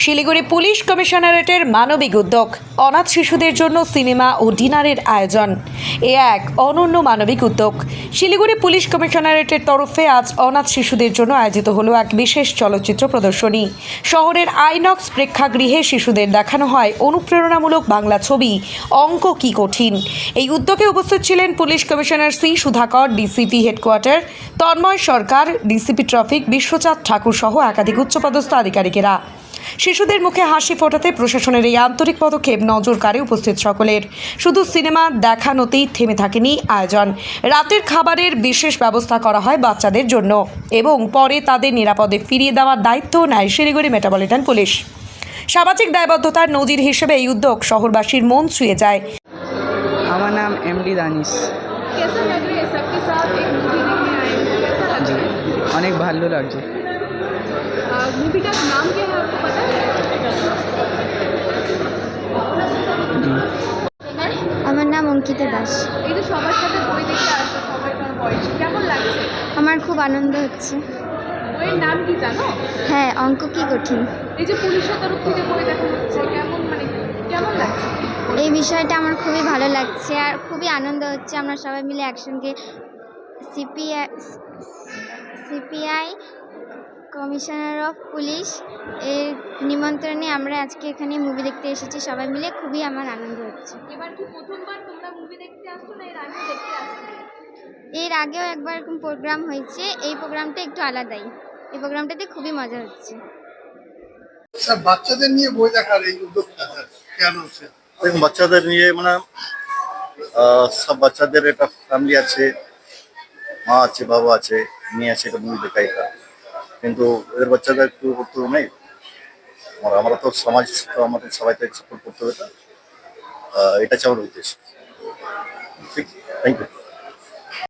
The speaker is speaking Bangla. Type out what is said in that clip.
শিলিগুড়ি পুলিশ কমিশনারেটের মানবিক উদ্যোগ অনাথ শিশুদের জন্য সিনেমা ও ডিনারের আয়োজন এ এক অনন্য মানবিক উদ্যোগ। শিলিগুড়ি পুলিশ কমিশনারেটের তরফে আজ অনাথ শিশুদের জন্য আয়োজিত হলো এক বিশেষ চলচ্চিত্র প্রদর্শনী। শহরের আইনক্স প্রেক্ষাগৃহে শিশুদের দেখানো হয় অনুপ্রেরণামূলক বাংলা ছবি অঙ্ক কি কঠিন। এই উদ্যোগে উপস্থিত ছিলেন police commissioner C Sudhakar, DCP headquarter Tanmoy Sarkar, DCP traffic Bishwachand Thakur সহ একাধিক উচ্চপদস্থ আধিকারিকেরা। শিশুদের মুখে হাসি ফোটাতে প্রশাসনের এই আন্তরিক পদক্ষেপ নজর কাড়ে উপস্থিত সকলের। শুধু সিনেমা দেখানোতেই থেমে থাকেনি আয়োজন। রাতের খাবারের বিশেষ ব্যবস্থা করা হয় বাচ্চাদের জন্য এবং পরে তাদের নিরাপদে ফিরিয়ে দেওয়ার দায়িত্ব নেয় শিলিগুড়ি মেট্রোপলিটন পুলিশ। সামাজিক দায়বদ্ধতার নজির হিসেবে এই উদ্যোগ শহরবাসীর মন ছুঁয়ে যায়। আমার নাম এমডি দানিশ। कैसा लग रहा है सबके साथ एक मूवी देखने आए हैं, कैसा लग रहा है? অনেক ভালো লাগছে। मूवी का नाम क्या है आपको पता है? আমার নাম অঙ্কিতা দাস। এই যে সবার সাথে বই দেখতে আসছো, সবাই তোমার বয়স কেমন লাগছে? আমার খুব আনন্দ হচ্ছে। বইয়ের নাম কি জানো? হ্যাঁ, অঙ্ক কি কঠিন। এই যে পুলিশের তরফ থেকে বই দেখানো হচ্ছে, কেমন লাগছে? এই বিষয়টা আমার খুবই ভালো লাগছে আর খুবই আনন্দ হচ্ছে। আমরা সবাই মিলে একসঙ্গে সিপিআই কমিশনার অফ পুলিশ এর নিমন্ত্রণে আমরা আজকে এখানে মুভি দেখতে এসেছি। সবাই মিলে খুবই আমার আনন্দ হচ্ছে। এবার কি প্রথমবার তোমরা মুভি দেখতে আসছো না এর আগেও দেখতে আসছো? এর আগেও একবার এরকম প্রোগ্রাম হয়েছে। এই প্রোগ্রামটা একটু আলাদাই। এই প্রোগ্রামটাতে খুবই মজা হচ্ছে। স্যার, বাচ্চাদের নিয়ে বই দেখার এই উদ্যোগটা কেন হচ্ছে? দেখুন, বাচ্চাদের নিয়ে মানে সব বাচ্চাদের একটা ফ্যামিলি আছে, মা আছে, বাবা আছে, মেয়ে আছে, একটা মুভি দেখা এটা। কিন্তু এদের বাচ্চাদের একটু করতে নেই। আমরা তো সমাজ, তো আমাদের সবাইকে সাপোর্ট করতে হবে। এটা হচ্ছে আমার উদ্দেশ্য। ঠিক, থ্যাংক ইউ।